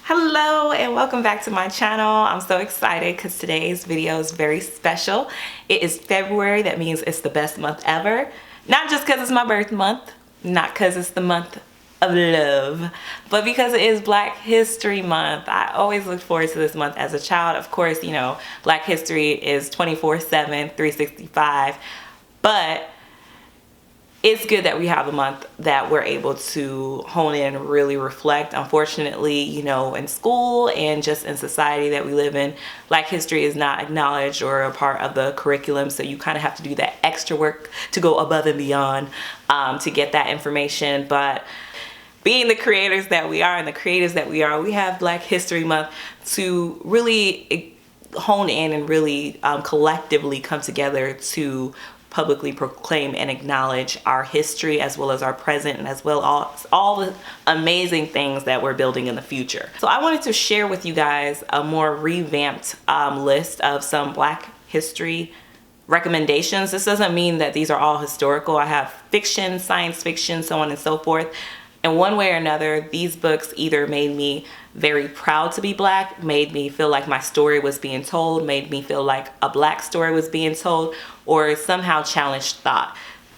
Hello and welcome back to my channel. I'm so excited because today's video is very special. It is February. That means it's the best month ever. Not just because it's my birth month, not because it's the month of love, but because it is Black History Month. I always look forward to this month as a child. Of course, you know, Black history is 24/7, 365, but it's good that we have a month that we're able to hone in and really reflect. Unfortunately, you know, in school and just in society that we live in, Black history is not acknowledged or a part of the curriculum. So you kind of have to do that extra work to go above and beyond to get that information. But being the creators that we are and the creators that we are, we have Black History Month to really hone in and really collectively come together to publicly proclaim and acknowledge our history as well as our present and as well as all the amazing things that we're building in the future. So I wanted to share with you guys a more revamped list of some Black history recommendations. This doesn't mean that these are all historical. I have fiction, science fiction, so on and so forth. In one way or another, these books either made me very proud to be Black, made me feel like my story was being told, made me feel like a Black story was being told, or somehow challenged thought.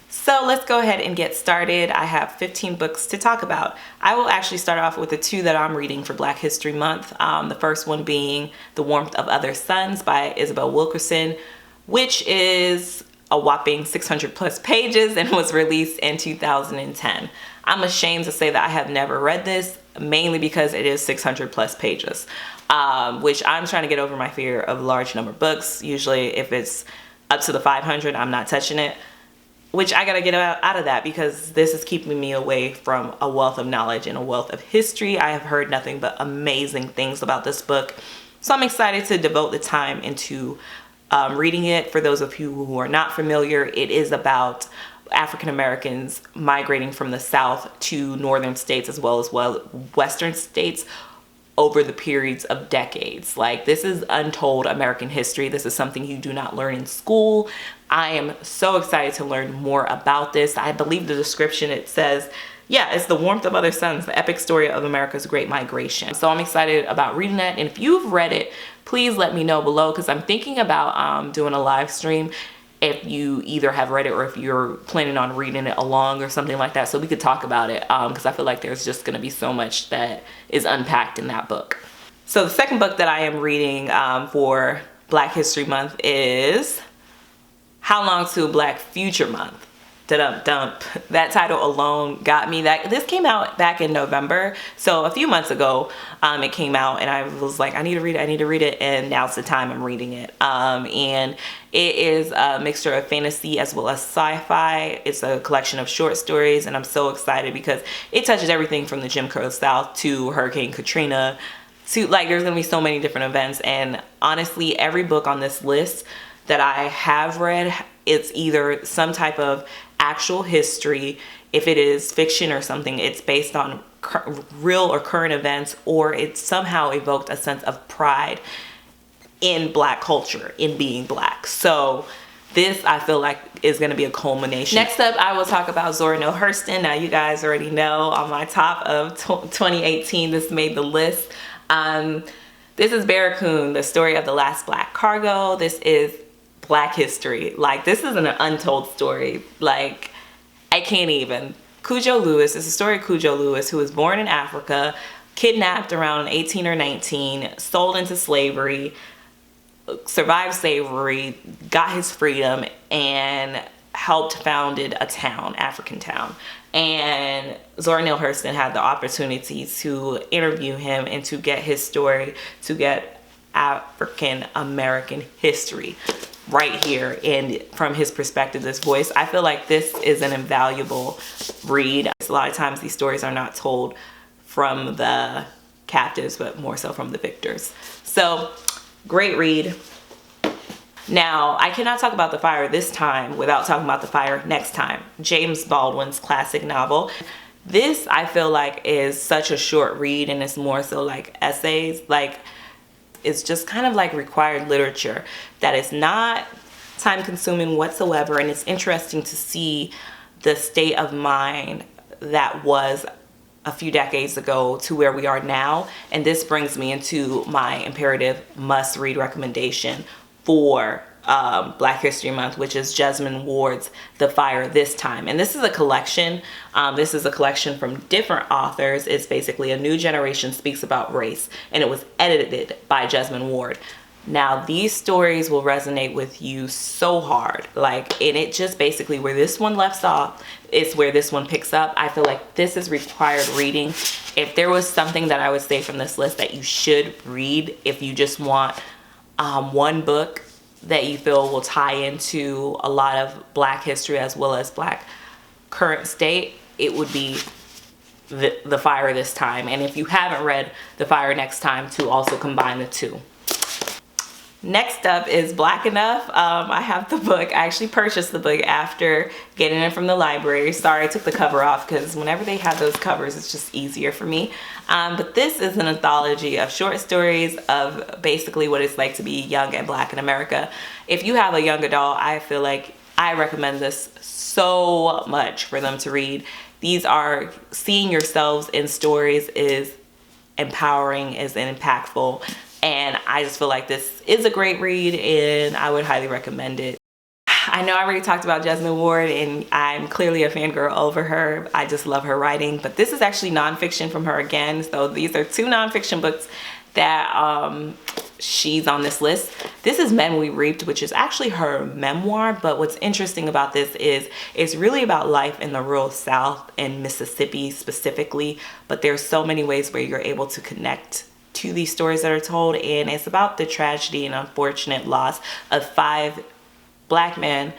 So let's go ahead and get started. I have 15 books to talk about. I will actually start off with the two that I'm reading for Black History Month. The first one being The Warmth of Other Suns by Isabel Wilkerson, which is a whopping 600 plus pages and was released in 2010. I'm ashamed to say that I have never read this, mainly because it is 600 plus pages, which I'm trying to get over my fear of large number of books. Usually if it's up to the 500, I'm not touching it, which I gotta get out of that because this is keeping me away from a wealth of knowledge and a wealth of history. I have heard nothing but amazing things about this book. So I'm excited to devote the time into reading it. For those of you who are not familiar, it is about African Americans migrating from the South to northern states as well as western states over the periods of decades. Like, this is untold American history. This is something you do not learn in school. I am so excited to learn more about this. I believe the description, it says, yeah, it's The Warmth of Other Suns, the epic story of America's Great Migration. So I'm excited about reading that. And if you've read it, please let me know below because I'm thinking about doing a live stream if you either have read it or if you're planning on reading it along or something like that, so we could talk about it because I feel like there's just going to be so much that is unpacked in that book. So the second book that I am reading for Black History Month is How Long to Black Future Month. Dump. That title alone got me. This came out back in November, so a few months ago it came out, and I was like, I need to read it, and now's the time I'm reading it. And it is a mixture of fantasy as well as sci-fi. It's a collection of short stories, and I'm so excited because it touches everything from the Jim Crow South to Hurricane Katrina to, like, there's gonna be so many different events. And honestly, every book on this list that I have read, it's either some type of actual history. If it is fiction or something, it's based on real or current events, or it somehow evoked a sense of pride in Black culture, in being Black. So this, I feel like, is going to be a culmination. Next up, I will talk about Zora Neale Hurston. Now, you guys already know, on my top of 2018, this made the list. This is Barracoon, the story of the last Black cargo. This is Black history. Like, this is an untold story. Like, I can't even. Cudjo Lewis is a story of Cudjo Lewis, who was born in Africa, kidnapped around 18 or 19, sold into slavery, survived slavery, got his freedom, and helped founded a town, African town. And Zora Neale Hurston had the opportunity to interview him and to get his story, to get African American history right here, and from his perspective, this voice. I feel like this is an invaluable read. A lot of times these stories are not told from the captives, but more so from the victors. So, great read. Now, I cannot talk about The Fire this time without talking about The Fire Next Time, James Baldwin's classic novel. This, I feel like, is such a short read, and it's more so like essays. Like, it's just kind of like required literature that is not time consuming whatsoever, and it's interesting to see the state of mind that was a few decades ago to where we are now. And this brings me into my imperative must read recommendation for Black History Month, which is Jesmyn Ward's The Fire This Time. And this is a collection. This is a collection from different authors. It's basically A New Generation Speaks About Race, and it was edited by Jesmyn Ward. Now, these stories will resonate with you so hard. Like, and it just basically where this one left off is where this one picks up. I feel like this is required reading. If there was something that I would say from this list that you should read, if you just want one book that you feel will tie into a lot of Black history as well as Black current state, it would be The Fire This Time. And if you haven't read The Fire Next Time, to also combine the two. Next up is Black Enough. I have the book. I actually purchased the book after getting it from the library. Sorry, I took the cover off because whenever they have those covers, it's just easier for me. But this is an anthology of short stories of basically what it's like to be young and Black in America. If you have a young adult, I feel like I recommend this so much for them to read. These are, seeing yourselves in stories is empowering, is impactful. And I just feel like this is a great read and I would highly recommend it. I know I already talked about Jesmyn Ward and I'm clearly a fangirl over her. I just love her writing, but this is actually nonfiction from her again. So these are two nonfiction books that she's on this list. This is Men We Reaped, which is actually her memoir, but what's interesting about this is it's really about life in the rural South and Mississippi specifically, but there's so many ways where you're able to connect to these stories that are told, and it's about the tragedy and unfortunate loss of 5 Black men,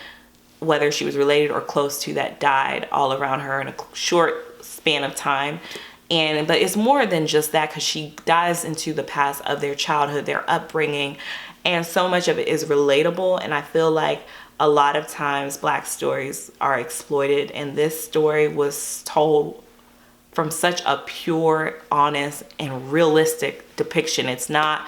whether she was related or close to, that died all around her in a short span of time. But it's more than just that, because she dives into the past of their childhood, their upbringing, and so much of it is relatable. And I feel like a lot of times Black stories are exploited, and this story was told from such a pure, honest, and realistic depiction. It's not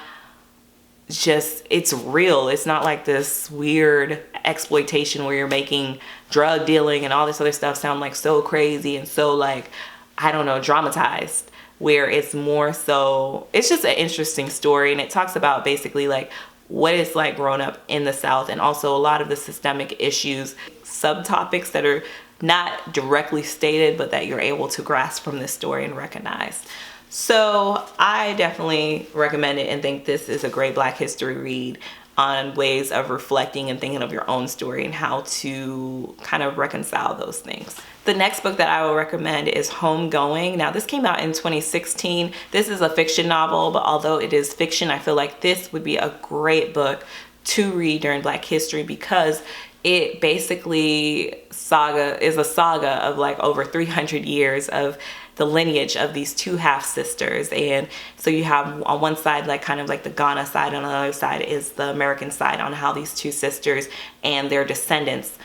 just, it's real. It's not like this weird exploitation where you're making drug dealing and all this other stuff sound like so crazy and so, like, I don't know, dramatized, where it's more so, it's just an interesting story. And it talks about basically like what it's like growing up in the South, and also a lot of the systemic issues, subtopics that are not directly stated, but that you're able to grasp from this story and recognize. So I definitely recommend it and think this is a great Black history read on ways of reflecting and thinking of your own story and how to kind of reconcile those things. The next book that I will recommend is Homegoing. Now, this came out in 2016. This is a fiction novel, but although it is fiction, I feel like this would be a great book to read during Black history, because it basically is a saga of like over 300 years of the lineage of these two half sisters. And so you have on one side like kind of like the Ghana side, on the other side is the American side, on how these two sisters and their descendants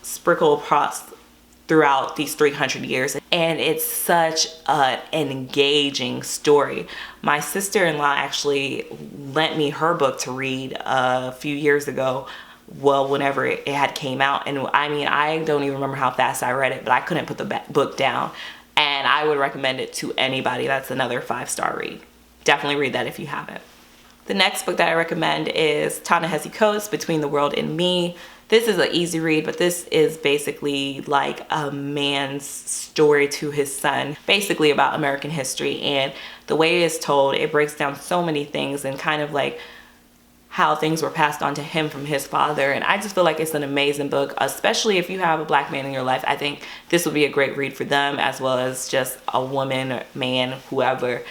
sprinkle across throughout these 300 years. And it's such an engaging story. My sister-in-law actually lent me her book to read a few years ago, well, whenever it had came out. And I mean, I don't even remember how fast I read it, but I couldn't put the book down. And I would recommend it to anybody. That's another 5-star read. Definitely read that if you haven't. The next book that I recommend is Ta-Nehisi Coates' Between the World and Me. This is an easy read, but this is basically like a man's story to his son, basically about American history. And the way it is told, it breaks down so many things and kind of like how things were passed on to him from his father. And I just feel like it's an amazing book, especially if you have a Black man in your life. I think this would be a great read for them, as well as just a woman or man, whoever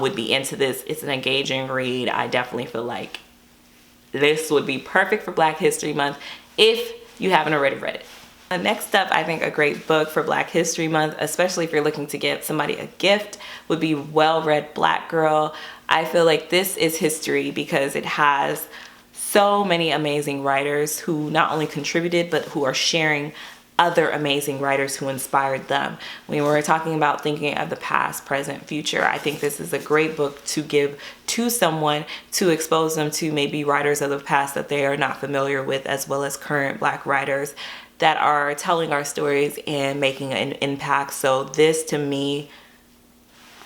would be into this. It's an engaging read. I definitely feel like this would be perfect for Black History Month if you haven't already read it. Next up, I think a great book for Black History Month, especially if you're looking to get somebody a gift, would be Well Read Black Girl. I feel like this is history because it has so many amazing writers who not only contributed, but who are sharing other amazing writers who inspired them. When we're talking about thinking of the past, present, future, I think this is a great book to give to someone to expose them to maybe writers of the past that they are not familiar with, as well as current Black writers that are telling our stories and making an impact. So this, to me,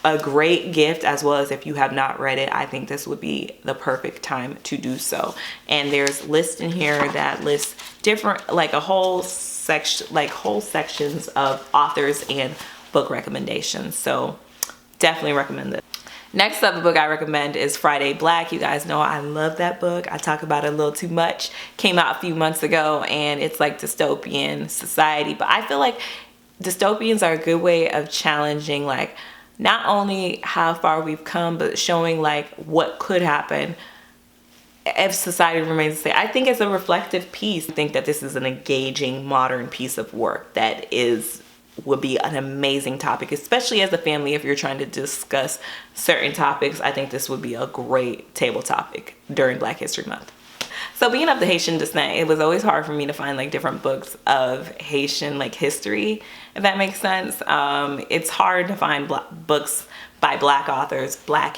a great gift, as well as if you have not read it, I think this would be the perfect time to do so. And there's lists in here that lists different, like a whole section, like whole sections of authors and book recommendations. So definitely recommend this. Next up, the book I recommend is Friday Black. You guys know I love that book. I talk about it a little too much. Came out a few months ago, and it's like dystopian society, but I feel like dystopians are a good way of challenging like not only how far we've come, but showing like what could happen if society remains the same. I think it's a reflective piece. I think that this is an engaging modern piece of work that would be an amazing topic, especially as a family. If you're trying to discuss certain topics, I think this would be a great table topic during Black History Month. So being of the Haitian descent, it was always hard for me to find like different books of Haitian like history, if that makes sense. It's hard to find books by Black authors, Black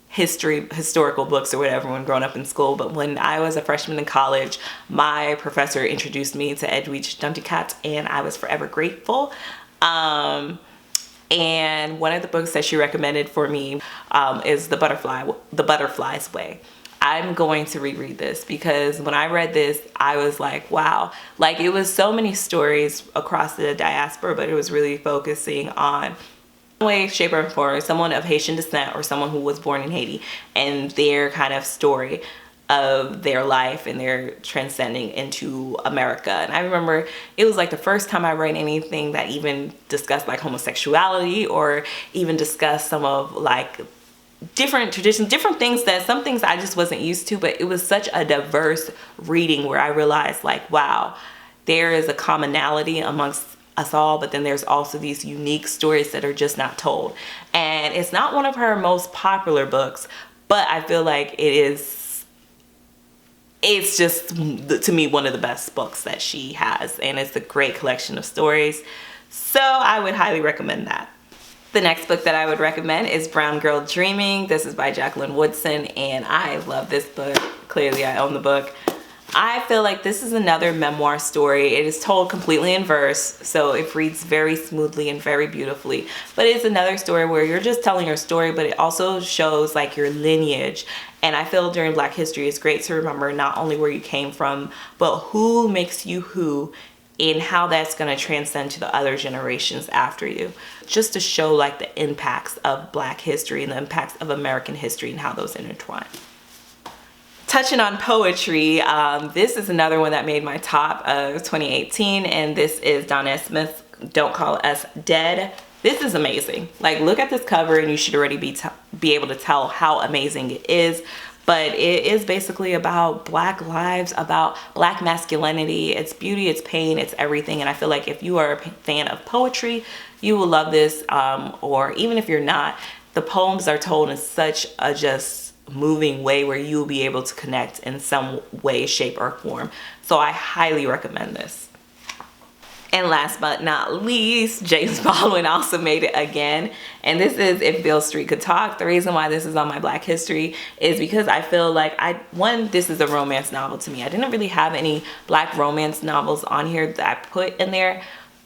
historical books or whatever when growing up in school. But when I was a freshman in college, my professor introduced me to Edwidge Danticat, and I was forever grateful. And one of the books that she recommended for me is The Butterfly's Way. I'm going to reread this because when I read this, I was like, wow. Like, it was so many stories across the diaspora, but it was really focusing on way, shape, or form someone of Haitian descent or someone who was born in Haiti and their kind of story of their life and their transcending into America. And I remember it was like the first time I read anything that even discussed like homosexuality or even discussed some of like different traditions, different things that some things I just wasn't used to, but it was such a diverse reading where I realized like, wow, there is a commonality amongst us all, but then there's also these unique stories that are just not told. And it's not one of her most popular books, but I feel like it's just, to me, one of the best books that she has, and it's a great collection of stories. So I would highly recommend that. The next book that I would recommend is Brown Girl Dreaming. This is by Jacqueline Woodson, and I love this book. Clearly, I own the book. I feel like this is another memoir story. It is told completely in verse, so it reads very smoothly and very beautifully. But it's another story where you're just telling your story, but it also shows like your lineage. And I feel during Black history, it's great to remember not only where you came from, but who makes you who, and how that's going to transcend to the other generations after you. Just to show like the impacts of Black history and the impacts of American history and how those intertwine. Touching on poetry, this is another one that made my top of 2018, and this is Donna Smith's Don't Call Us Dead. This is amazing. Like, look at this cover and you should already be able to tell how amazing it is. But it is basically about Black lives, about Black masculinity. It's beauty, it's pain, it's everything. And I feel like if you are a fan of poetry, you will love this. Or even if you're not, the poems are told in such a just moving way where you'll be able to connect in some way, shape, or form. So I highly recommend this. And last but not least, James Baldwin also made it again. And this is If Beale Street Could Talk. The reason why this is on my Black history is because I feel like this is a romance novel to me. I didn't really have any Black romance novels on here that I put in there,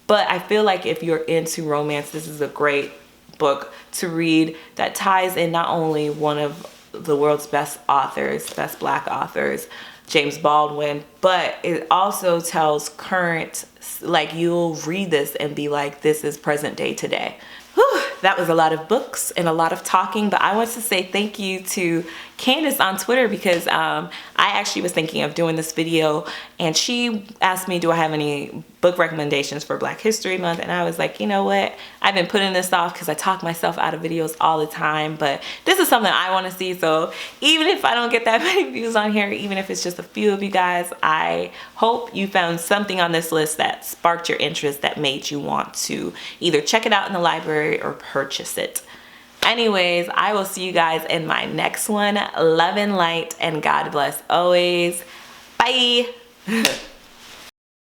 but I feel like if you're into romance, this is a great book to read that ties in not only one of the world's best authors, best Black authors, James Baldwin, but it also tells current, like you'll read this and be like, this is present day today. Whew, that was a lot of books and a lot of talking, but I want to say thank you to Candace on Twitter because I actually was thinking of doing this video, and she asked me, do I have any book recommendations for Black History Month? And I was like, you know what? I've been putting this off because I talk myself out of videos all the time, but this is something I want to see. So even if I don't get that many views on here, even if it's just a few of you guys, I hope you found something on this list that sparked your interest, that made you want to either check it out in the library or purchase it. Anyways, I will see you guys in my next one. Love and light, and God bless always. Bye.